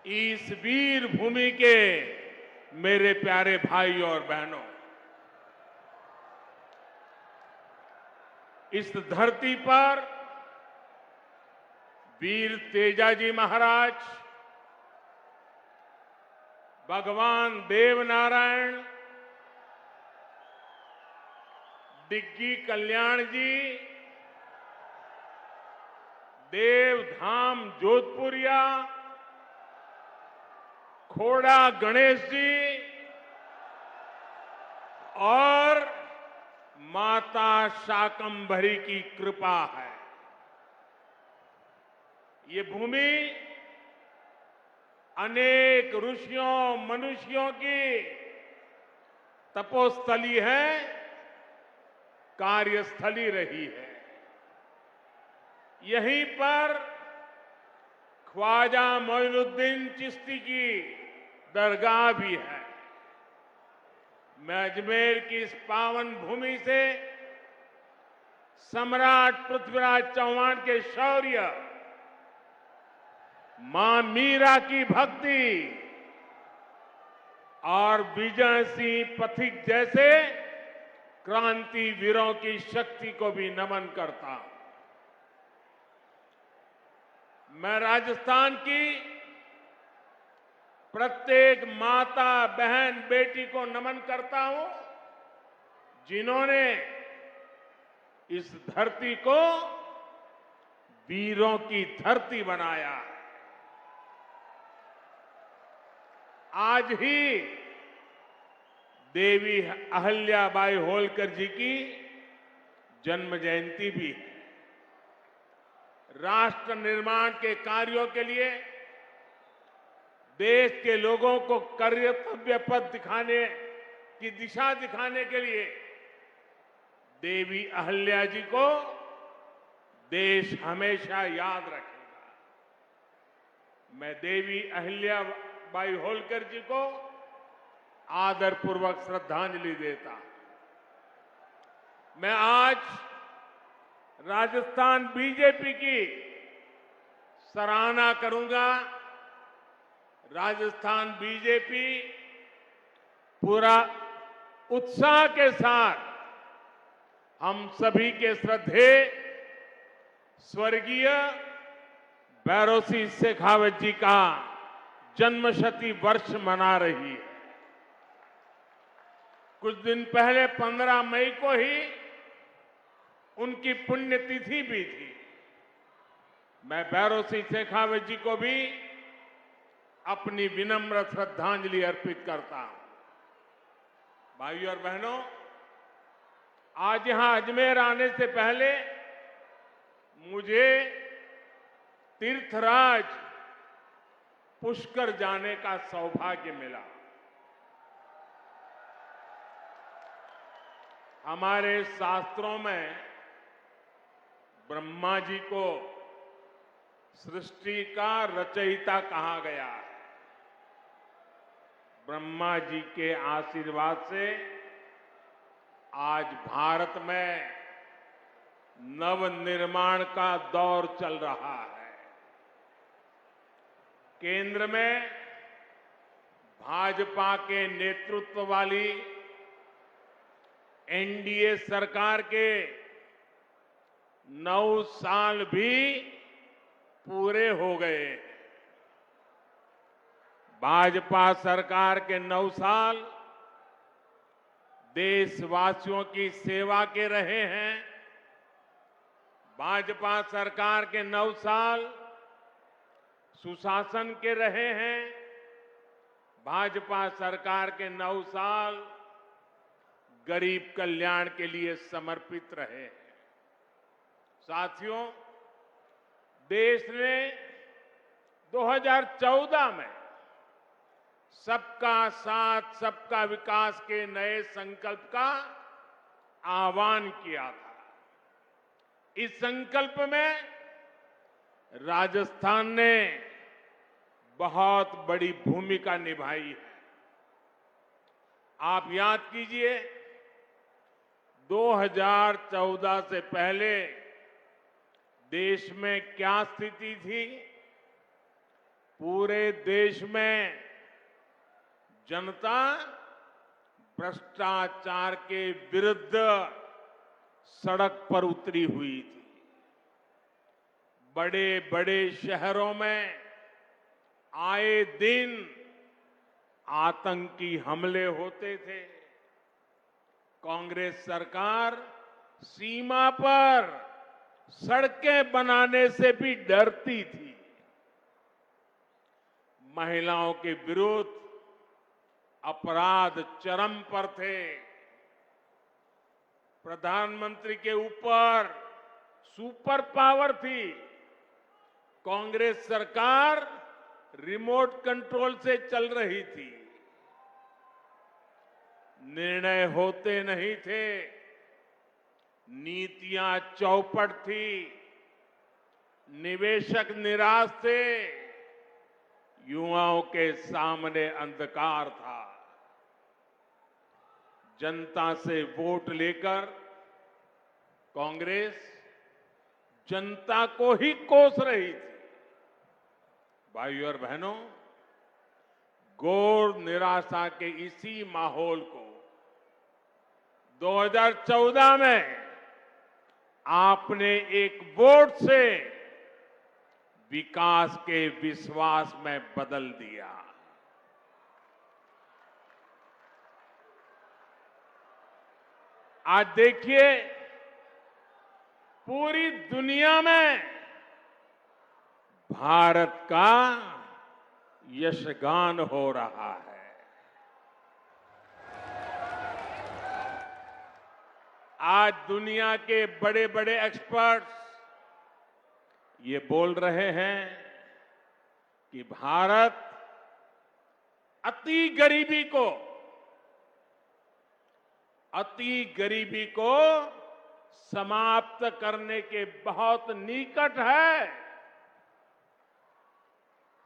इस वीर भूमि के मेरे प्यारे भाई और बहनों, इस धरती पर वीर तेजाजी महाराज, भगवान देवनारायण, डिग्गी कल्याण जी, देवधाम जोधपुरिया, खोड़ा गणेश जी और माता शाकंभरी की कृपा है। ये भूमि अनेक ऋषियों मनुष्यों की तपोस्थली है, कार्यस्थली रही है। यहीं पर ख्वाजा मोइनुद्दीन चिश्ती की दरगाह भी है। मैं अजमेर की इस पावन भूमि से सम्राट पृथ्वीराज चौहान के शौर्य, मां मीरा की भक्ति और विजय सिंह पथिक जैसे क्रांति वीरों की शक्ति को भी नमन करता हूं। मैं राजस्थान की प्रत्येक माता, बहन, बेटी को नमन करता हूं, जिन्होंने इस धरती को वीरों की धरती बनाया। आज ही देवी अहल्याबाई होलकर जी की जन्म जयंती भी है। राष्ट्र निर्माण के कार्यों के लिए देश के लोगों को कर्तव्य पथ दिखाने की दिशा दिखाने के लिए देवी अहल्या जी को देश हमेशा याद रखेगा। मैं देवी अहल्याबाई होलकर जी को आदरपूर्वक श्रद्धांजलि देता हूं। मैं आज राजस्थान बीजेपी की सराहना करूंगा। राजस्थान बीजेपी पूरा उत्साह के साथ हम सभी के श्रद्धेय स्वर्गीय भैरों सिंह शेखावत जी का जन्मशती वर्ष मना रही है। कुछ दिन पहले 15 मई को ही उनकी पुण्यतिथि भी थी। मैं भैरों सिंह शेखावत जी को भी अपनी विनम्र श्रद्धांजलि अर्पित करता हूं। भाइयों और बहनों, आज यहां अजमेर आने से पहले मुझे तीर्थराज पुष्कर जाने का सौभाग्य मिला। हमारे शास्त्रों में ब्रह्मा जी को सृष्टि का रचयिता कहा गया है। ब्रह्मा जी के आशीर्वाद से आज भारत में नवनिर्माण का दौर चल रहा है। केंद्र में भाजपा के नेतृत्व वाली एनडीए सरकार के 9 साल भी पूरे हो गए। भाजपा सरकार के 9 साल देशवासियों की सेवा के रहे हैं। भाजपा सरकार के 9 साल सुशासन के रहे हैं। भाजपा सरकार के 9 साल गरीब कल्याण के लिए समर्पित रहे हैं। साथियों, देश ने 2014 में सबका साथ सबका विकास के नए संकल्प का आह्वान किया था। इस संकल्प में राजस्थान ने बहुत बड़ी भूमिका निभाई है। आप याद कीजिए, 2014 से पहले देश में क्या स्थिति थी। पूरे देश में जनता भ्रष्टाचार के विरुद्ध सड़क पर उतरी हुई थी। बड़े बड़े शहरों में आए दिन आतंकी हमले होते थे। कांग्रेस सरकार सीमा पर सड़कें बनाने से भी डरती थी। महिलाओं के विरुद्ध अपराध चरम पर थे। प्रधानमंत्री के ऊपर सुपर पावर थी। कांग्रेस सरकार रिमोट कंट्रोल से चल रही थी। निर्णय होते नहीं थे। नीतियां चौपट थी। निवेशक निराश थे। युवाओं के सामने अंधकार था। जनता से वोट लेकर कांग्रेस जनता को ही कोस रही थी। भाइयों और बहनों, घोर निराशा के इसी माहौल को 2014 में आपने एक वोट से विकास के विश्वास में बदल दिया। आज देखिए, पूरी दुनिया में भारत का यशगान हो रहा है। आज दुनिया के बड़े बड़े एक्सपर्ट्स ये बोल रहे हैं कि भारत अति गरीबी को समाप्त करने के बहुत निकट है।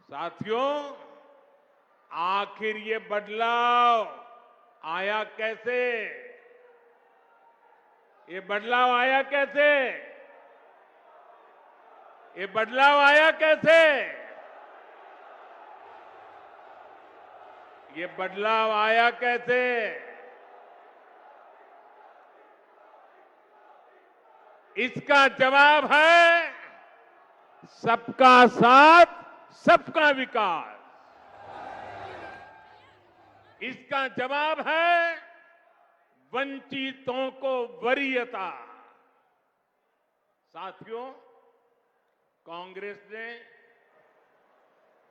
साथियों, आखिर ये बदलाव आया कैसे? ये बदलाव आया कैसे? ये बदलाव आया कैसे? ये बदलाव आया कैसे? इसका जवाब है सबका साथ, सबका विकास। इसका जवाब है वंचितों को वरीयता। साथियों, कांग्रेस ने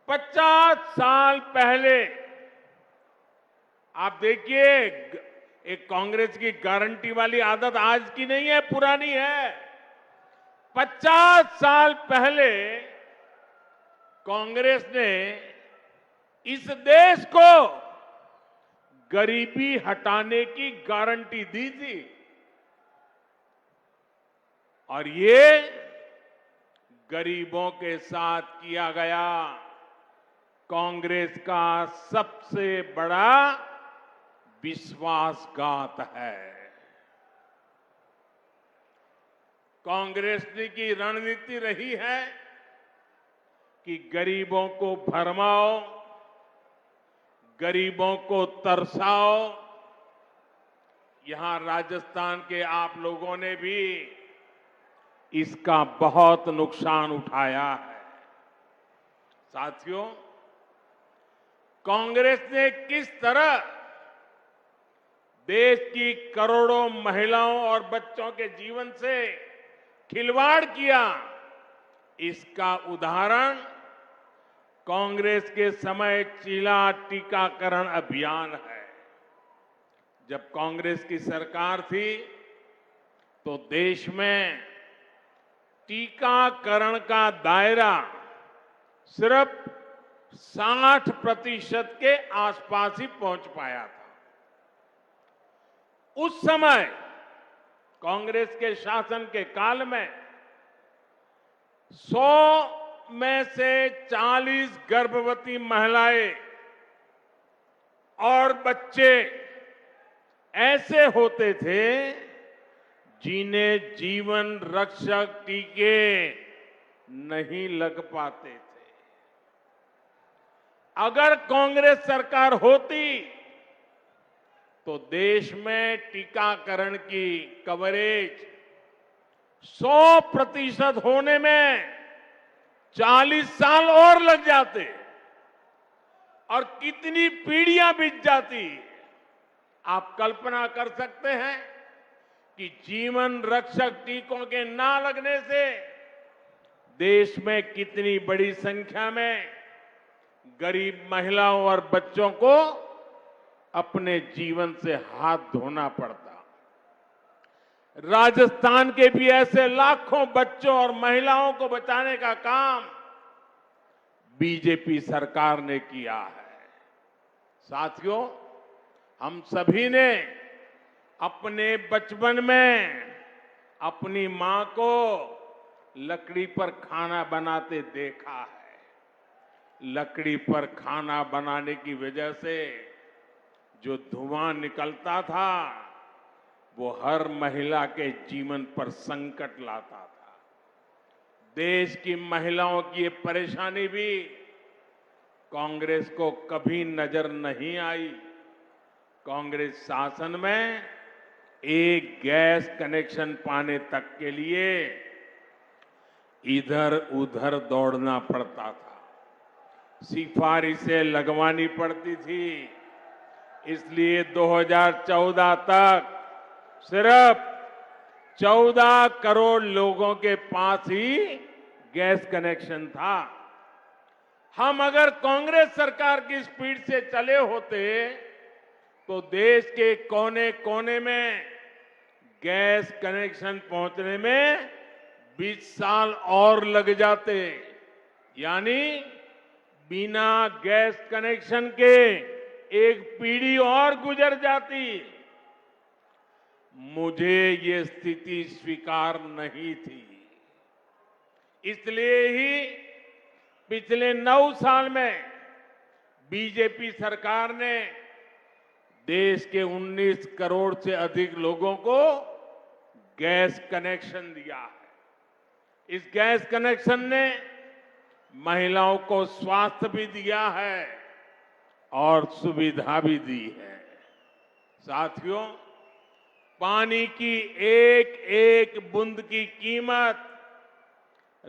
50 साल पहले, आप देखिए, एक कांग्रेस की गारंटी वाली आदत आज की नहीं है, पुरानी है। 50 साल पहले कांग्रेस ने इस देश को गरीबी हटाने की गारंटी दी थी। और ये गरीबों के साथ किया गया कांग्रेस का सबसे बड़ा विश्वासघात है। कांग्रेस की रणनीति रही है कि गरीबों को भरमाओ, गरीबों को तरसाओ। यहां राजस्थान के आप लोगों ने भी इसका बहुत नुकसान उठाया है। साथियों, कांग्रेस ने किस तरह देश की करोड़ों महिलाओं और बच्चों के जीवन से खिलवाड़ किया, इसका उदाहरण कांग्रेस के समय चीला टीकाकरण अभियान है। जब कांग्रेस की सरकार थी तो देश में टीकाकरण का दायरा सिर्फ 60% के आसपास ही पहुंच पाया था। उस समय कांग्रेस के शासन के काल में 100 में से 40 गर्भवती महिलाएं और बच्चे ऐसे होते थे जिन्हें जीवन रक्षक टीके नहीं लग पाते थे। अगर कांग्रेस सरकार होती तो देश में टीकाकरण की कवरेज 100% होने में 40 साल और लग जाते और कितनी पीढ़ियां बीत जाती। आप कल्पना कर सकते हैं कि जीवन रक्षक टीकों के ना लगने से देश में कितनी बड़ी संख्या में गरीब महिलाओं और बच्चों को अपने जीवन से हाथ धोना पड़ता। राजस्थान के भी ऐसे लाखों बच्चों और महिलाओं को बचाने का काम बीजेपी सरकार ने किया है। साथियों, हम सभी ने अपने बचपन में अपनी मां को लकड़ी पर खाना बनाते देखा है। लकड़ी पर खाना बनाने की वजह से जो धुआं निकलता था वो हर महिला के जीवन पर संकट लाता था। देश की महिलाओं की ये परेशानी भी कांग्रेस को कभी नजर नहीं आई। कांग्रेस शासन में एक गैस कनेक्शन पाने तक के लिए इधर उधर दौड़ना पड़ता था, सिफारिशें लगवानी पड़ती थी। इसलिए 2014 तक सिर्फ 14 करोड़ लोगों के पास ही गैस कनेक्शन था। हम अगर कांग्रेस सरकार की स्पीड से चले होते तो देश के कोने कोने में गैस कनेक्शन पहुंचने में 20 साल और लग जाते। यानी बिना गैस कनेक्शन के एक पीढ़ी और गुजर जाती। मुझे ये स्थिति स्वीकार नहीं थी। इसलिए ही पिछले 9 साल में बीजेपी सरकार ने देश के 19 करोड़ से अधिक लोगों को गैस कनेक्शन दिया है। इस गैस कनेक्शन ने महिलाओं को स्वास्थ्य भी दिया है और सुविधा भी दी है। साथियों, पानी की एक एक बूंद की कीमत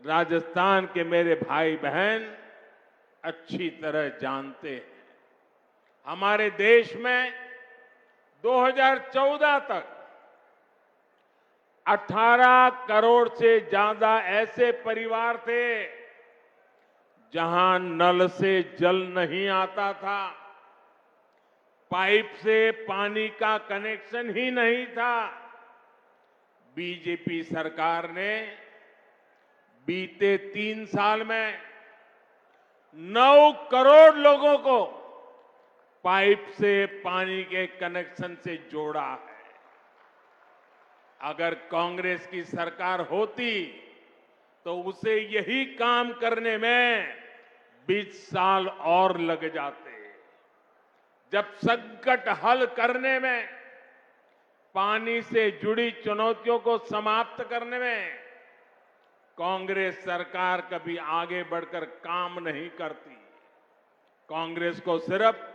राजस्थान के मेरे भाई बहन अच्छी तरह जानते हैं। हमारे देश में 2014 तक 18 करोड़ से ज्यादा ऐसे परिवार थे जहां नल से जल नहीं आता था, पाइप से पानी का कनेक्शन ही नहीं था। बीजेपी सरकार ने बीते 3 साल में 9 करोड़ लोगों को पाइप से पानी के कनेक्शन से जोड़ा है। अगर कांग्रेस की सरकार होती तो उसे यही काम करने में 20 साल और लग जाते। जब संकट हल करने में, पानी से जुड़ी चुनौतियों को समाप्त करने में कांग्रेस सरकार कभी आगे बढ़कर काम नहीं करती। कांग्रेस को सिर्फ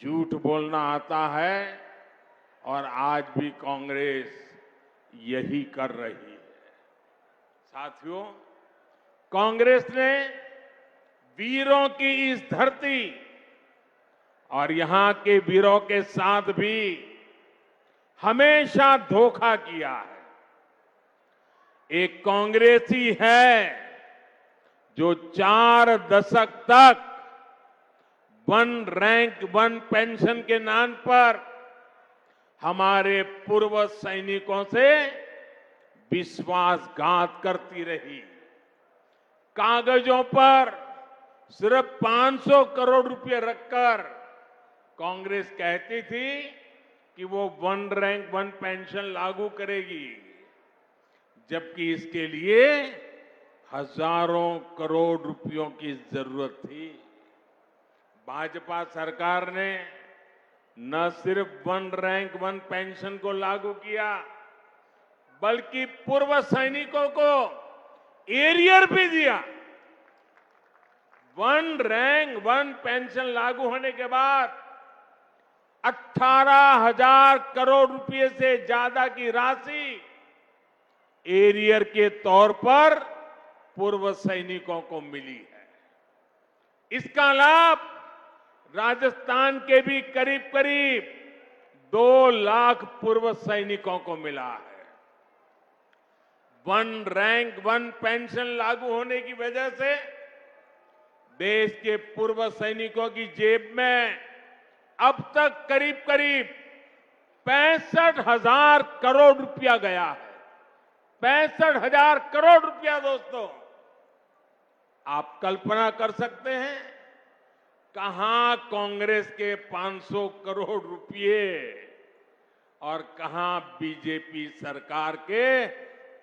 झूठ बोलना आता है और आज भी कांग्रेस यही कर रही है। साथियों, कांग्रेस ने वीरों की इस धरती और यहां के वीरों के साथ भी हमेशा धोखा किया है। एक कांग्रेसी है जो 4 दशक तक 1 रैंक 1 पेंशन के नाम पर हमारे पूर्व सैनिकों से विश्वासघात करती रही। कागजों पर सिर्फ 500 करोड़ रुपए रखकर कांग्रेस कहती थी कि वो 1 रैंक 1 पेंशन लागू करेगी, जबकि इसके लिए हजारों करोड़ रुपयों की जरूरत थी। भाजपा सरकार ने न सिर्फ 1 रैंक 1 पेंशन को लागू किया, बल्कि पूर्व सैनिकों को एरियर भी दिया। वन रैंक वन पेंशन लागू होने के बाद 18,000 करोड़ रुपए से ज्यादा की राशि एरियर के तौर पर पूर्व सैनिकों को मिली है। इसका लाभ राजस्थान के भी करीब करीब 2 लाख पूर्व सैनिकों को मिला है। वन रैंक वन पेंशन लागू होने की वजह से देश के पूर्व सैनिकों की जेब में अब तक करीब करीब 65,000 करोड़ रुपया गया है। 65,000 करोड़ रुपया दोस्तों, आप कल्पना कर सकते हैं कहां कांग्रेस के 500 करोड़ रुपए और कहां बीजेपी सरकार के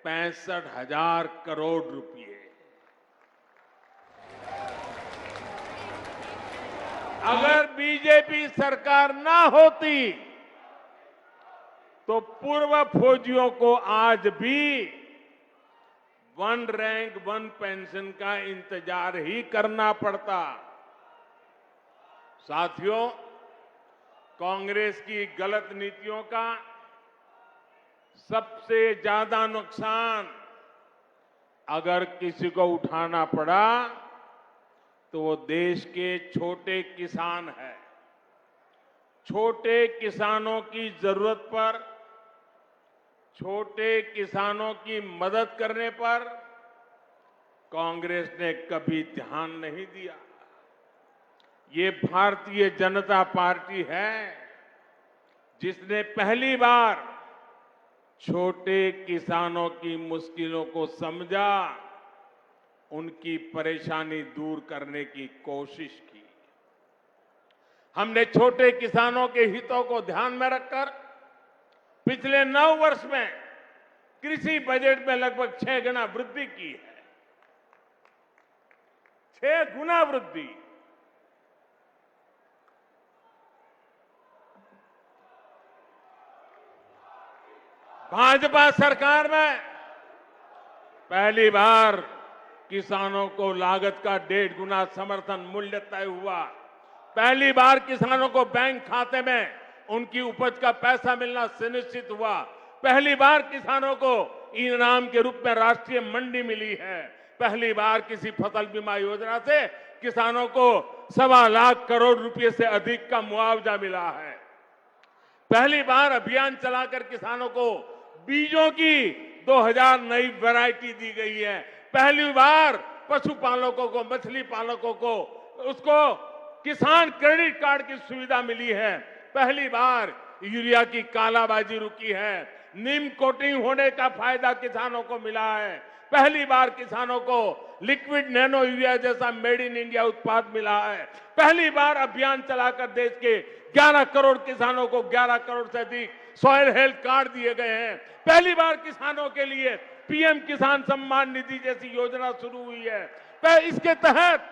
65,000 करोड़ रुपए। अगर बीजेपी सरकार ना होती तो पूर्व फौजियों को आज भी वन रैंक वन पेंशन का इंतजार ही करना पड़ता। साथियों, कांग्रेस की गलत नीतियों का सबसे ज्यादा नुकसान अगर किसी को उठाना पड़ा तो वो देश के छोटे किसान हैं। छोटे किसानों की जरूरत पर, छोटे किसानों की मदद करने पर कांग्रेस ने कभी ध्यान नहीं दिया। ये भारतीय जनता पार्टी है जिसने पहली बार छोटे किसानों की मुश्किलों को समझा, उनकी परेशानी दूर करने की कोशिश की। हमने छोटे किसानों के हितों को ध्यान में रखकर पिछले 9 वर्ष में कृषि बजट में लगभग 6 गुना वृद्धि की है। 6 गुना वृद्धि। भाजपा सरकार में पहली बार किसानों को लागत का 1.5 गुना समर्थन मूल्य तय हुआ। पहली बार किसानों को बैंक खाते में उनकी उपज का पैसा मिलना सुनिश्चित हुआ। पहली बार किसानों को इनाम के रूप में राष्ट्रीय मंडी मिली है। पहली बार किसी फसल बीमा योजना से किसानों को 1.25 लाख करोड़ रुपए से अधिक का मुआवजा मिला है। पहली बार अभियान चलाकर किसानों को बीजों की 2000 नई वैरायटी दी गई है। पहली बार पशुपालकों को, मछली पालकों को उसको किसान क्रेडिट कार्ड की सुविधा मिली है। पहली बार यूरिया की कालाबाजी रुकी है। नीम कोटिंग होने का फायदा किसानों को मिला है। पहली बार किसानों को लिक्विड नैनो यूरिया जैसा मेड इन इंडिया उत्पाद मिला है। पहली बार अभियान चलाकर देश के 11 करोड़ किसानों को 11 करोड़ से अधिक सॉइल हेल्थ कार्ड दिए गए हैं। पहली बार किसानों के लिए पीएम किसान सम्मान निधि जैसी योजना शुरू हुई है। इसके तहत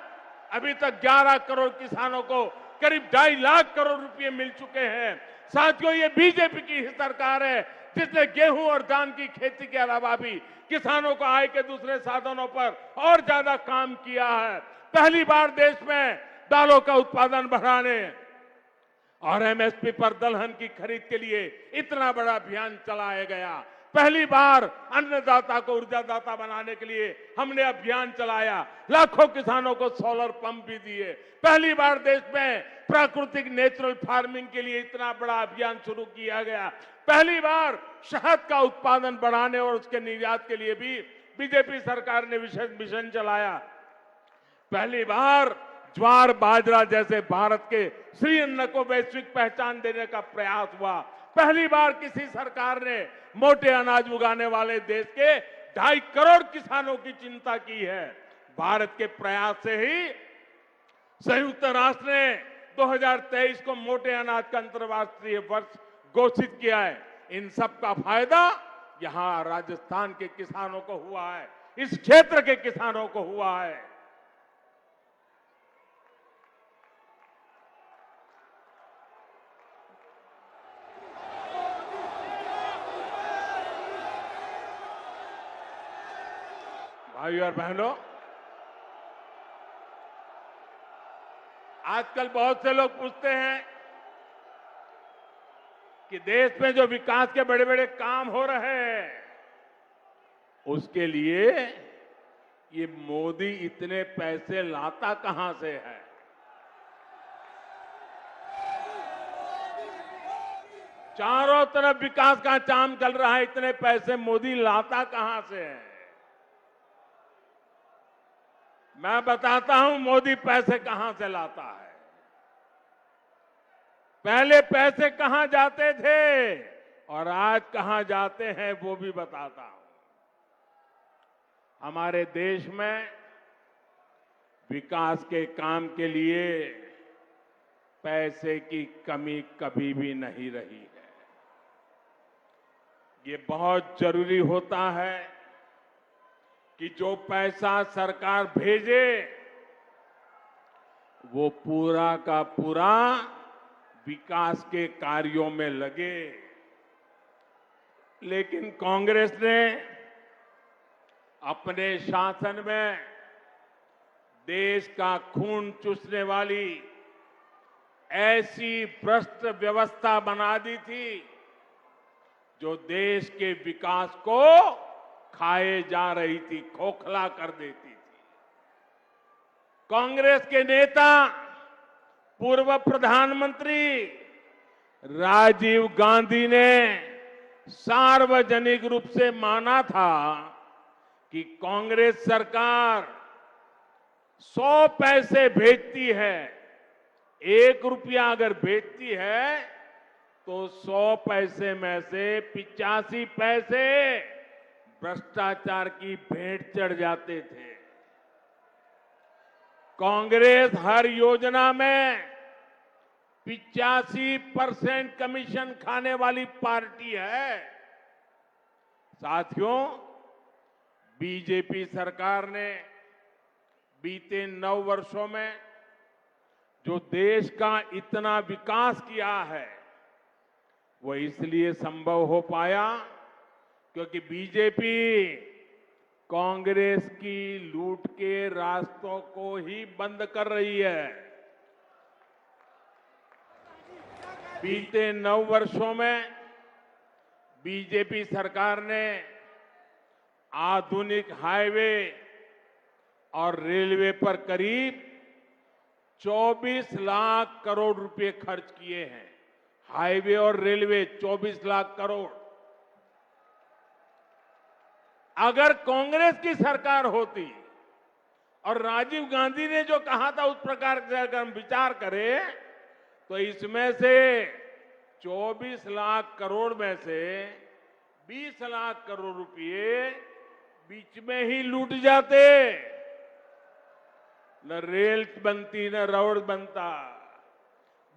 अभी तक 11 करोड़ किसानों को करीब 2.5 लाख करोड़ रुपए मिल चुके हैं। साथियों, ये बीजेपी की सरकार है जिसने गेहूं और धान की खेती के अलावा भी किसानों को आय के दूसरे साधनों पर और ज्यादा काम किया है। पहली बार देश में दालों का उत्पादन बढ़ाने और एमएसपी पर दलहन की खरीद के लिए इतना बड़ा अभियान चलाया गया। पहली बार अन्नदाता को ऊर्जादाता बनाने के लिए हमने अभियान चलाया। लाखों किसानों को सोलर पंप भी दिए। पहली बार देश में प्राकृतिक नेचुरल फार्मिंग के लिए इतना बड़ा अभियान शुरू किया गया। पहली बार शहद का उत्पादन बढ़ाने और उसके निर्यात के लिए भी बीजेपी सरकार ने विशेष मिशन चलाया। पहली बार ज्वार बाजरा जैसे भारत के श्री अन्न को वैश्विक पहचान देने का प्रयास हुआ। पहली बार किसी सरकार ने मोटे अनाज उगाने वाले देश के 2.5 करोड़ किसानों की चिंता की है। भारत के प्रयास से ही संयुक्त राष्ट्र ने 2023 को मोटे अनाज का अंतर्राष्ट्रीय वर्ष घोषित किया है। इन सब का फायदा यहां राजस्थान के किसानों को हुआ है, इस क्षेत्र के किसानों को हुआ है। भाइयों और बहनों, आजकल बहुत से लोग पूछते हैं कि देश में जो विकास के बड़े बड़े काम हो रहे हैं उसके लिए ये मोदी इतने पैसे लाता कहां से है। चारों तरफ विकास का काम चल रहा है, इतने पैसे मोदी लाता कहां से है। मैं बताता हूं मोदी पैसे कहां से लाता है। पहले पैसे कहां जाते थे और आज कहां जाते हैं वो भी बताता हूं। हमारे देश में विकास के काम के लिए पैसे की कमी कभी भी नहीं रही है। ये बहुत जरूरी होता है कि जो पैसा सरकार भेजे वो पूरा का पूरा विकास के कार्यों में लगे। लेकिन कांग्रेस ने अपने शासन में देश का खून चूसने वाली ऐसी भ्रष्ट व्यवस्था बना दी थी जो देश के विकास को खाए जा रही थी, खोखला कर देती थी। कांग्रेस के नेता पूर्व प्रधानमंत्री राजीव गांधी ने सार्वजनिक रूप से माना था कि कांग्रेस सरकार 100 पैसे भेजती है, 1 रुपया अगर भेजती है तो 100 पैसे में से 85 पैसे भ्रष्टाचार की भेंट चढ़ जाते थे। कांग्रेस हर योजना में 85% कमीशन खाने वाली पार्टी है। साथियों, बीजेपी सरकार ने बीते 9 वर्षों में जो देश का इतना विकास किया है वो इसलिए संभव हो पाया क्योंकि बीजेपी कांग्रेस की लूट के रास्तों को ही बंद कर रही है। बीते 9 वर्षों में बीजेपी सरकार ने आधुनिक हाईवे और रेलवे पर करीब 24 लाख करोड़ रुपए खर्च किए हैं। हाईवे और रेलवे 24 लाख करोड़। अगर कांग्रेस की सरकार होती और राजीव गांधी ने जो कहा था उस प्रकार से अगर हम विचार करें तो इसमें से 24 लाख करोड़ में से 20 लाख करोड़ रुपए बीच में ही लूट जाते। न रेल बनती न रोड बनता।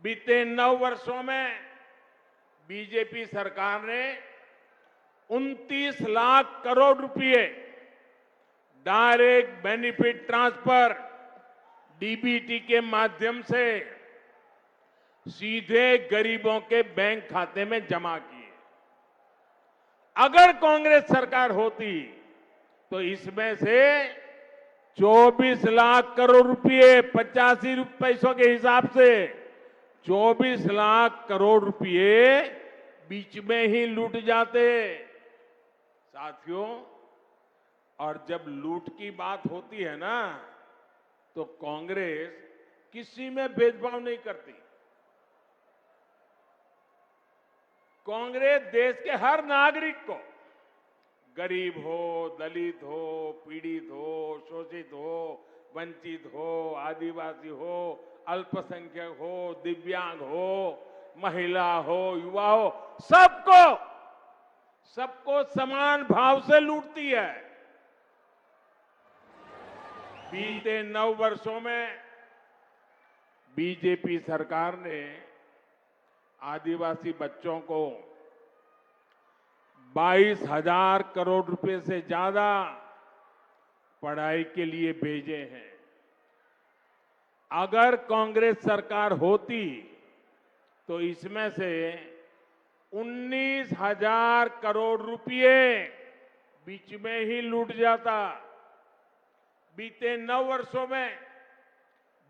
बीते 9 वर्षों में बीजेपी सरकार ने 29 लाख करोड़ रुपए डायरेक्ट बेनिफिट ट्रांसफर डीबीटी के माध्यम से सीधे गरीबों के बैंक खाते में जमा किए। अगर कांग्रेस सरकार होती तो इसमें से 24 लाख करोड़ रुपए 85 पैसों के हिसाब से 24 लाख करोड़ रुपए बीच में ही लूट जाते। साथियों, और जब लूट की बात होती है ना तो कांग्रेस किसी में भेदभाव नहीं करती। कांग्रेस देश के हर नागरिक को, गरीब हो, दलित हो, पीड़ित हो, शोषित हो, वंचित हो, आदिवासी हो, अल्पसंख्यक हो, दिव्यांग हो, महिला हो, युवा हो, सबको समान भाव से लूटती है। बीते 9 वर्षों में बीजेपी सरकार ने आदिवासी बच्चों को 22,000 करोड़ रुपए से ज्यादा पढ़ाई के लिए भेजे हैं। अगर कांग्रेस सरकार होती तो इसमें से 19,000 करोड़ रुपए बीच में ही लूट जाता। बीते 9 वर्षों में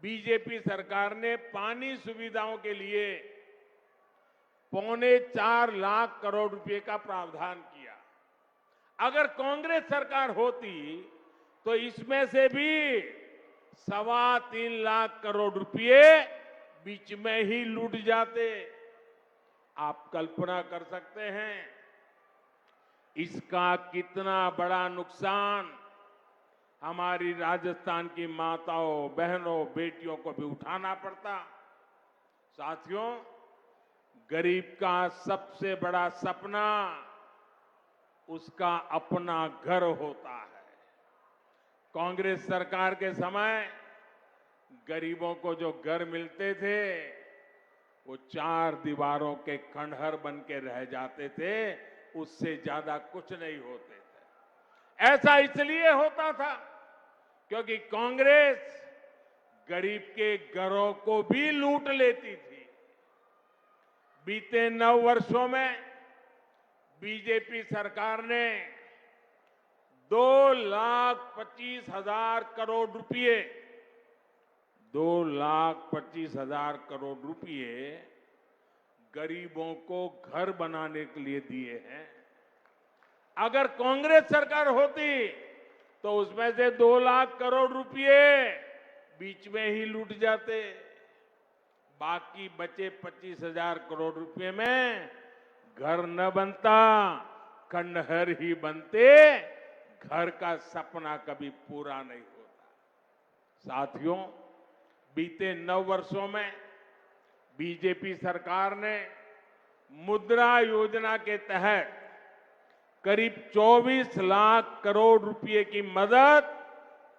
बीजेपी सरकार ने पानी सुविधाओं के लिए 4.25 लाख करोड़ रुपए का प्रावधान किया। अगर कांग्रेस सरकार होती तो इसमें से भी 3.25 लाख करोड़ रुपए बीच में ही लूट जाते। आप कल्पना कर सकते हैं इसका कितना बड़ा नुकसान हमारी राजस्थान की माताओं, बहनों, बेटियों को भी उठाना पड़ता। साथियों, गरीब का सबसे बड़ा सपना उसका अपना घर होता है। कांग्रेस सरकार के समय गरीबों को जो घर मिलते थे वो 4 दीवारों के खंडहर बन के रह जाते थे, उससे ज्यादा कुछ नहीं होते थे। ऐसा इसलिए होता था क्योंकि कांग्रेस गरीब के घरों को भी लूट लेती थी। बीते 9 वर्षों में बीजेपी सरकार ने 2,25,000 करोड़ रुपए 2,25,000 करोड़ रुपए गरीबों को घर बनाने के लिए दिए हैं। अगर कांग्रेस सरकार होती तो उसमें से 2 लाख करोड़ रुपए बीच में ही लूट जाते। बाकी बचे 25,000 करोड़ रुपए में घर न बनता, खंडहर ही बनते, घर का सपना कभी पूरा नहीं होता। साथियों, बीते 9 वर्षों में बीजेपी सरकार ने मुद्रा योजना के तहत करीब 24 लाख करोड़ रुपए की मदद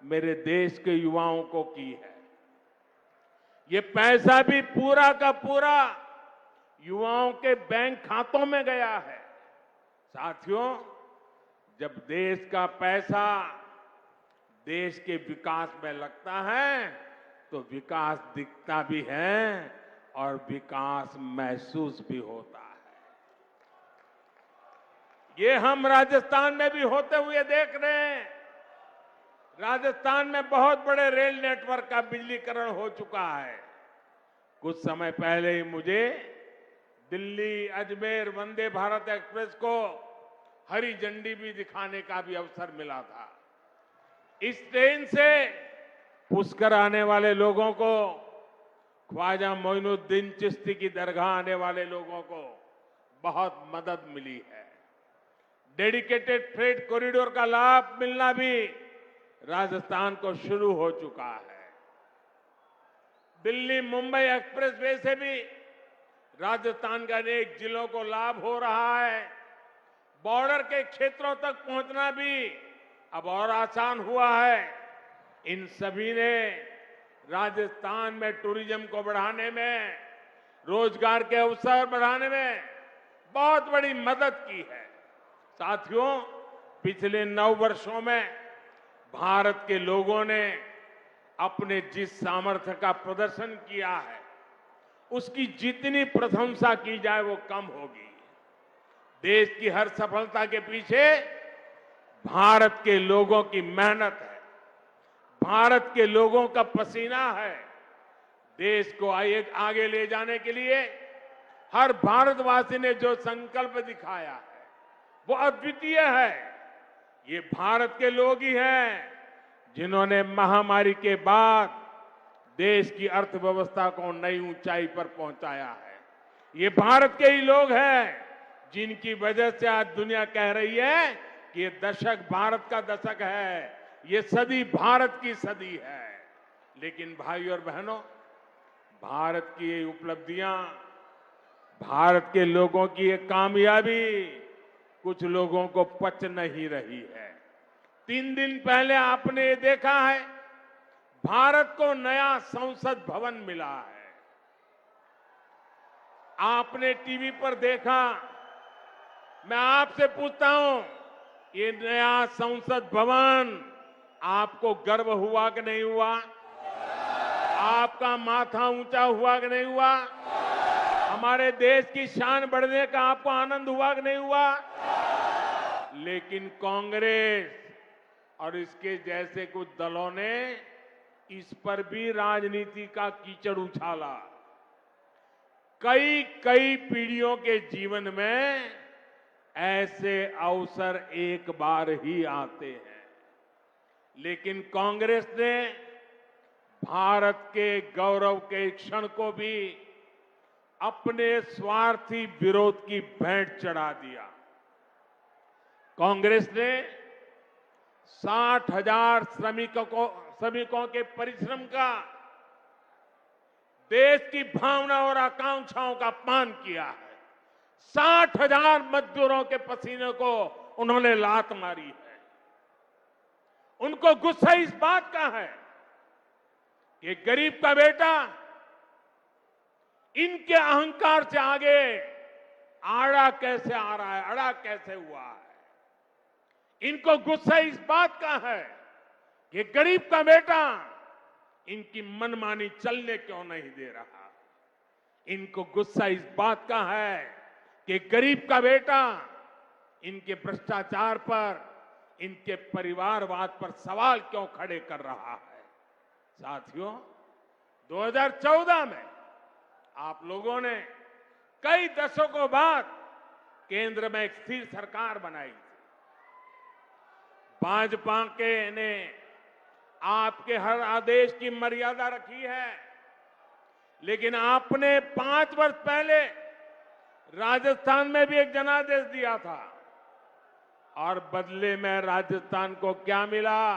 मेरे देश के युवाओं को की है। ये पैसा भी पूरा का पूरा युवाओं के बैंक खातों में गया है। साथियों, जब देश का पैसा देश के विकास में लगता है तो विकास दिखता भी है और विकास महसूस भी होता है। ये हम राजस्थान में भी होते हुए देख रहे हैं। राजस्थान में बहुत बड़े रेल नेटवर्क का बिजलीकरण हो चुका है। कुछ समय पहले ही मुझे दिल्ली अजमेर वंदे भारत एक्सप्रेस को हरी झंडी भी दिखाने का भी अवसर मिला था। इस ट्रेन से पुष्कर आने वाले लोगों को, ख्वाजा मोइनुद्दीन चिश्ती की दरगाह आने वाले लोगों को बहुत मदद मिली है। डेडिकेटेड फ्रेट कॉरिडोर का लाभ मिलना भी राजस्थान को शुरू हो चुका है। दिल्ली मुंबई एक्सप्रेस वे से भी राजस्थान के अनेक जिलों को लाभ हो रहा है। बॉर्डर के क्षेत्रों तक पहुंचना भी अब और आसान हुआ है। इन सभी ने राजस्थान में टूरिज्म को बढ़ाने में, रोजगार के अवसर बढ़ाने में बहुत बड़ी मदद की है। साथियों, पिछले 9 वर्षों में भारत के लोगों ने अपने जिस सामर्थ्य का प्रदर्शन किया है, उसकी जितनी प्रशंसा की जाए वो कम होगी। देश की हर सफलता के पीछे भारत के लोगों की मेहनत है, भारत के लोगों का पसीना है। देश को आगे ले जाने के लिए हर भारतवासी ने जो संकल्प दिखाया है वो अद्वितीय है। ये भारत के लोग ही हैं जिन्होंने महामारी के बाद देश की अर्थव्यवस्था को नई ऊंचाई पर पहुंचाया है। ये भारत के ही लोग हैं जिनकी वजह से आज दुनिया कह रही है कि ये दशक भारत का दशक है, ये सदी भारत की सदी है। लेकिन भाइयों और बहनों, भारत की ये उपलब्धियां, भारत के लोगों की ये कामयाबी कुछ लोगों को पच नहीं रही है। 3 दिन पहले आपने ये देखा है, भारत को नया संसद भवन मिला है। आपने टीवी पर देखा। मैं आपसे पूछता हूं, ये नया संसद भवन आपको गर्व हुआ कि नहीं हुआ? आपका माथा ऊंचा हुआ कि नहीं हुआ? हमारे देश की शान बढ़ने का आपको आनंद हुआ कि नहीं हुआ? लेकिन कांग्रेस और इसके जैसे कुछ दलों ने इस पर भी राजनीति का कीचड़ उछाला। कई कई पीढ़ियों के जीवन में ऐसे अवसर एक बार ही आते हैं, लेकिन कांग्रेस ने भारत के गौरव के क्षण को भी अपने स्वार्थी विरोध की भेंट चढ़ा दिया। कांग्रेस ने 60,000 श्रमिकों के परिश्रम का, देश की भावना और आकांक्षाओं का अपमान किया है। 60,000 मजदूरों के पसीने को उन्होंने लात मारी है। उनको गुस्सा इस बात का है कि गरीब का बेटा इनके अहंकार से आगे आड़ा कैसे आ रहा है, अड़ा कैसे हुआ है। इनको गुस्सा इस बात का है कि गरीब का बेटा इनकी मनमानी चलने क्यों नहीं दे रहा। इनको गुस्सा इस बात का है कि गरीब का बेटा इनके भ्रष्टाचार पर, इनके परिवारवाद पर सवाल क्यों खड़े कर रहा है। साथियों, 2014 में आप लोगों ने कई दशकों बाद केंद्र में एक स्थिर सरकार बनाई थी। भाजपा के ने आपके हर आदेश की मर्यादा रखी है, लेकिन आपने 5 वर्ष पहले राजस्थान में भी एक जनादेश दिया था और बदले में राजस्थान को क्या मिला?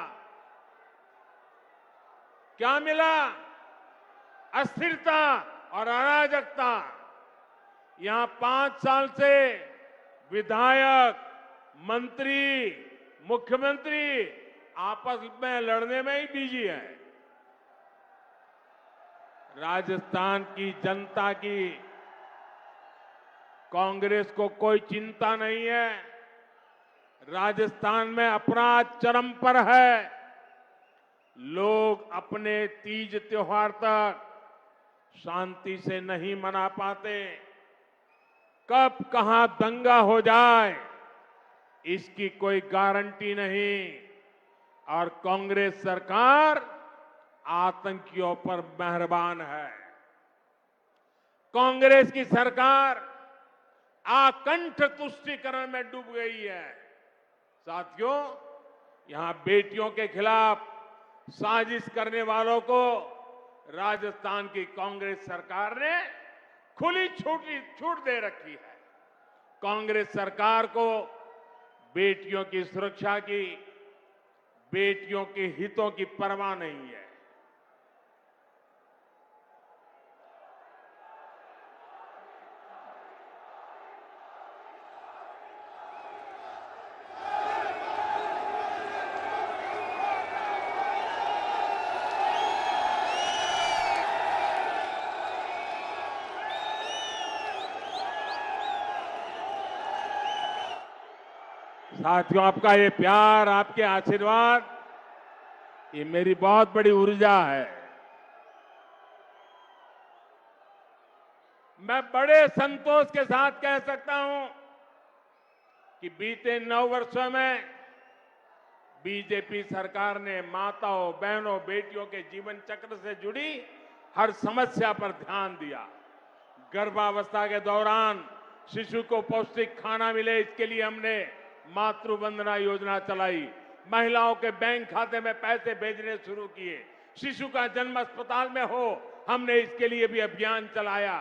क्या मिला? अस्थिरता और अराजकता। यहां 5 साल से विधायक, मंत्री, मुख्यमंत्री आपस में लड़ने में ही बिजी है। राजस्थान की जनता की कांग्रेस को कोई चिंता नहीं है। राजस्थान में अपराध चरम पर है। लोग अपने तीज त्योहार तक शांति से नहीं मना पाते। कब कहां दंगा हो जाए इसकी कोई गारंटी नहीं। और कांग्रेस सरकार आतंकियों पर मेहरबान है। कांग्रेस की सरकार आकंठ तुष्टीकरण में डूब गई है। साथियों, यहां बेटियों के खिलाफ साजिश करने वालों को राजस्थान की कांग्रेस सरकार ने खुली छूट दे रखी है। कांग्रेस सरकार को बेटियों की सुरक्षा की, बेटियों के हितों की परवाह नहीं है। साथियों, आपका ये प्यार, आपके आशीर्वाद, ये मेरी बहुत बड़ी ऊर्जा है। मैं बड़े संतोष के साथ कह सकता हूं कि बीते 9 वर्षों में बीजेपी सरकार ने माताओं, बहनों, बेटियों के जीवन चक्र से जुड़ी हर समस्या पर ध्यान दिया। गर्भावस्था के दौरान शिशु को पौष्टिक खाना मिले, इसके लिए हमने मातृ वंदना योजना चलाई। महिलाओं के बैंक खाते में पैसे भेजने शुरू किए। शिशु का जन्म अस्पताल में हो, हमने इसके लिए भी अभियान चलाया।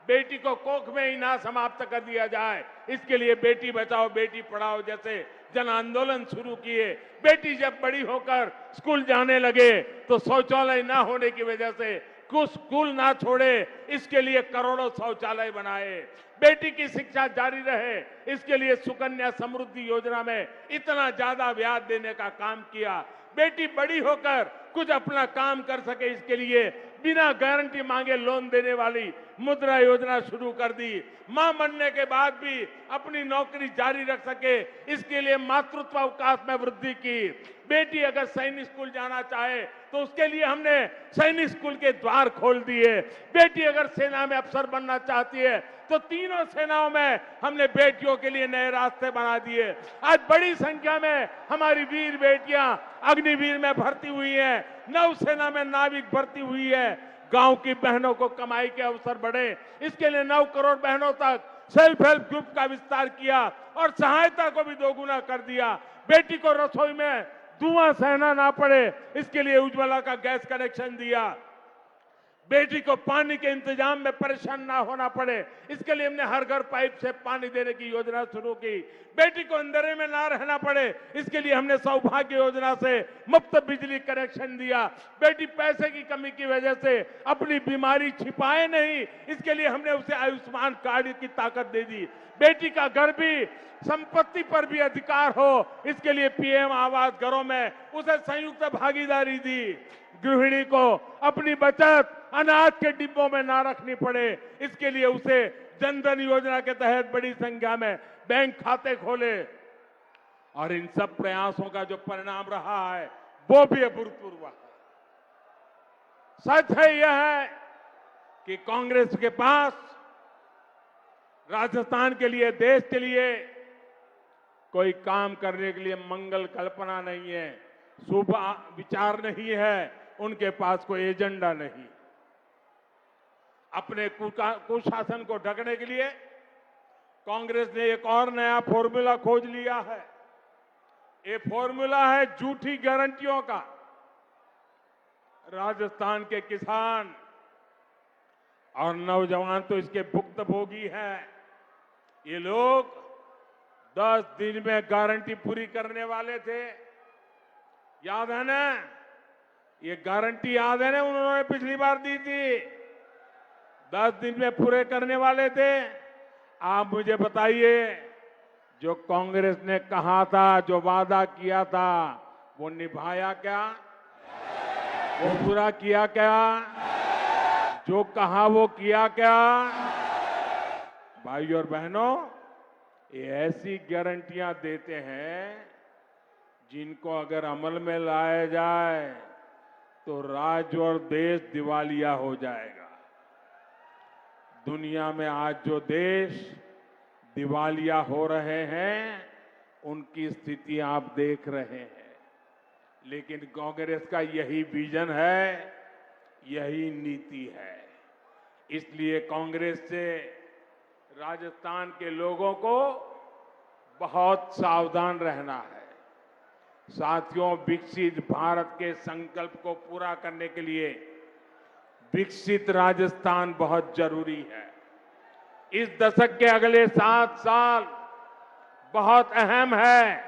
बेटी को कोख में ही ना समाप्त कर दिया जाए, इसके लिए बेटी बचाओ बेटी पढ़ाओ जैसे जन आंदोलन शुरू किए। बेटी जब बड़ी होकर स्कूल जाने लगे तो शौचालय ना होने की वजह से कुछ स्कूल ना छोड़े, इसके लिए करोड़ों शौचालय बनाए। बेटी की शिक्षा जारी रहे, इसके लिए सुकन्या समृद्धि योजना में इतना ज्यादा ब्याज देने का काम किया। बेटी बड़ी होकर कुछ अपना काम कर सके, इसके लिए बिना गारंटी मांगे लोन देने वाली मुद्रा योजना शुरू कर दी। मां बनने के बाद भी अपनी नौकरी जारी रख सके, इसके लिए मातृत्व अवकाश में वृद्धि की। बेटी अगर सैनिक स्कूल जाना चाहे तो उसके लिए हमने सैनिक स्कूल के द्वार खोल दिए। बेटी अगर सेना में अफसर बनना चाहती है तो तीनों सेनाओं में हमने बेटियों के लिए नए रास्ते बना दिए। आज बड़ी संख्या में हमारी वीर बेटियां अग्निवीर में भर्ती हुई हैं, नौसेना में नाविक भर्ती हुई है। गांव की बहनों को कमाई के अवसर बढ़े, इसके लिए 9 करोड़ बहनों तक सेल्फ हेल्प ग्रुप का विस्तार किया और सहायता को भी दोगुना कर दिया। बेटी को रसोई में धुआं सहना ना पड़े, इसके लिए उज्ज्वला का गैस कनेक्शन दिया। बेटी को पानी के इंतजाम में परेशान ना होना पड़े, इसके लिए हमने हर घर पाइप से पानी देने की योजना शुरू की। बेटी को अंधेरे में ना रहना पड़े, इसके लिए हमने सौभाग्य योजना से मुफ्त बिजली कनेक्शन दिया। बेटी पैसे की कमी की वजह से अपनी बीमारी छिपाए नहीं, इसके लिए हमने उसे आयुष्मान कार्ड की ताकत दे दी। बेटी का घर भी, संपत्ति पर भी अधिकार हो, इसके लिए पीएम आवास घरों में उसे संयुक्त भागीदारी दी। गृहिणी को अपनी बचत अनाज के डिब्बों में ना रखनी पड़े, इसके लिए उसे जनधन योजना के तहत बड़ी संख्या में बैंक खाते खोले। और इन सब प्रयासों का जो परिणाम रहा है वो भी अभूतपूर्व है। सच है यह है कि कांग्रेस के पास राजस्थान के लिए, देश के लिए कोई काम करने के लिए मंगल कल्पना नहीं है, शुभ विचार नहीं है, उनके पास कोई एजेंडा नहीं। अपने कुशासन को ढकने के लिए कांग्रेस ने एक और नया फॉर्मूला खोज लिया है। ये फॉर्मूला है झूठी गारंटियों का। राजस्थान के किसान और नौजवान तो इसके भुक्तभोगी हैं। ये लोग 10 दिन में गारंटी पूरी करने वाले थे, याद है ना? ये गारंटी याद है ना, उन्होंने पिछली बार दी थी, 10 दिन में पूरे करने वाले थे। आप मुझे बताइए, जो कांग्रेस ने कहा था, जो वादा किया था, वो निभाया क्या? वो पूरा किया क्या? जो कहा वो किया क्या? भाइयों और बहनों, ये ऐसी गारंटियां देते हैं जिनको अगर अमल में लाया जाए तो राज्य और देश दिवालिया हो जाएगा। दुनिया में आज जो देश दिवालिया हो रहे हैं, उनकी स्थिति आप देख रहे हैं। लेकिन कांग्रेस का यही विजन है, यही नीति है। इसलिए कांग्रेस से राजस्थान के लोगों को बहुत सावधान रहना है। साथियों, विकसित भारत के संकल्प को पूरा करने के लिए विकसित राजस्थान बहुत जरूरी है। इस दशक के अगले 7 साल बहुत अहम है।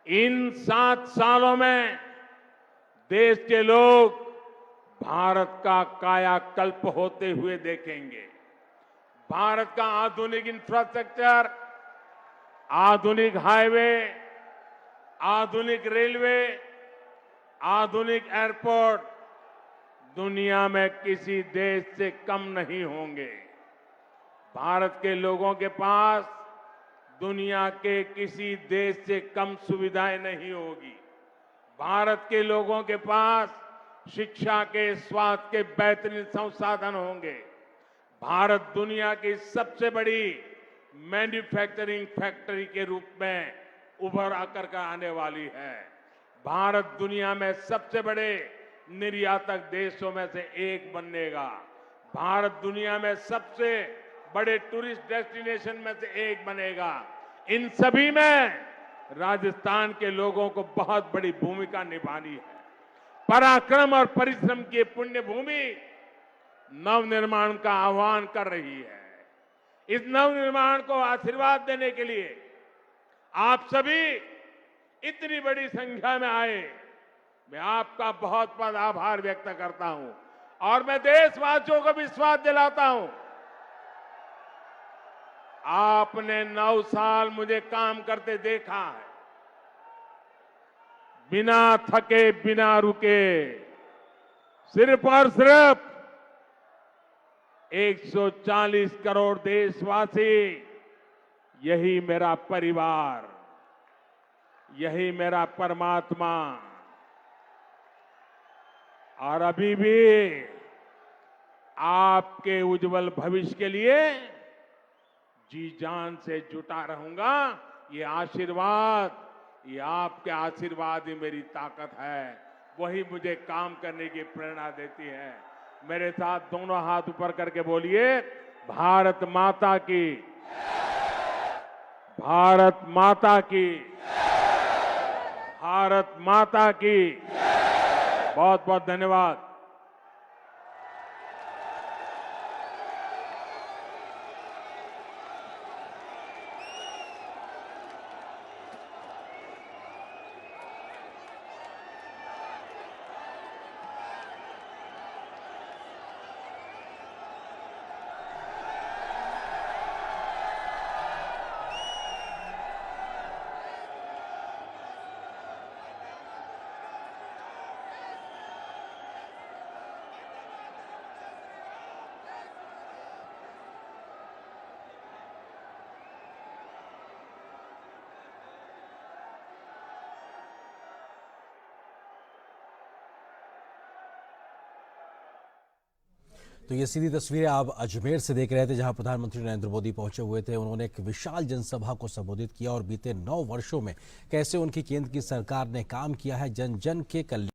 इन 7 सालों में देश के लोग भारत का कायाकल्प होते हुए देखेंगे। भारत का आधुनिक इंफ्रास्ट्रक्चर, आधुनिक हाईवे, आधुनिक रेलवे, आधुनिक एयरपोर्ट दुनिया में किसी देश से कम नहीं होंगे। भारत के लोगों के पास दुनिया के किसी देश से कम सुविधाएं नहीं होगी। भारत के लोगों के पास शिक्षा के, स्वास्थ्य के बेहतरीन संसाधन होंगे। भारत दुनिया की सबसे बड़ी मैन्युफैक्चरिंग फैक्ट्री के रूप में उभर आकर आने वाली है। भारत दुनिया में सबसे बड़े निर्यातक देशों में से एक बनेगा। भारत दुनिया में सबसे बड़े टूरिस्ट डेस्टिनेशन में से एक बनेगा। इन सभी में राजस्थान के लोगों को बहुत बड़ी भूमिका निभानी है। पराक्रम और परिश्रम की पुण्य भूमि नवनिर्माण का आह्वान कर रही है। इस नवनिर्माण को आशीर्वाद देने के लिए आप सभी इतनी बड़ी संख्या में आए, मैं आपका बहुत बहुत आभार व्यक्त करता हूं। और मैं देशवासियों को विश्वास दिलाता हूं, आपने 9 साल मुझे काम करते देखा है, बिना थके, बिना रुके, सिर्फ और सिर्फ 140 करोड़ देशवासी, यही मेरा परिवार, यही मेरा परमात्मा। और अभी भी आपके उज्जवल भविष्य के लिए जी जान से जुटा रहूंगा। ये आशीर्वाद, ये आपके आशीर्वाद ही मेरी ताकत है, वही मुझे काम करने की प्रेरणा देती है। मेरे साथ दोनों हाथ ऊपर करके बोलिए, भारत माता की, भारत माता की, भारत माता की। बहुत बहुत धन्यवाद। तो ये सीधी तस्वीरें आप अजमेर से देख रहे थे, जहां प्रधानमंत्री नरेंद्र मोदी पहुंचे हुए थे। उन्होंने एक विशाल जनसभा को संबोधित किया और बीते 9 वर्षों में कैसे उनकी केंद्र की सरकार ने काम किया है जन जन के कल्याण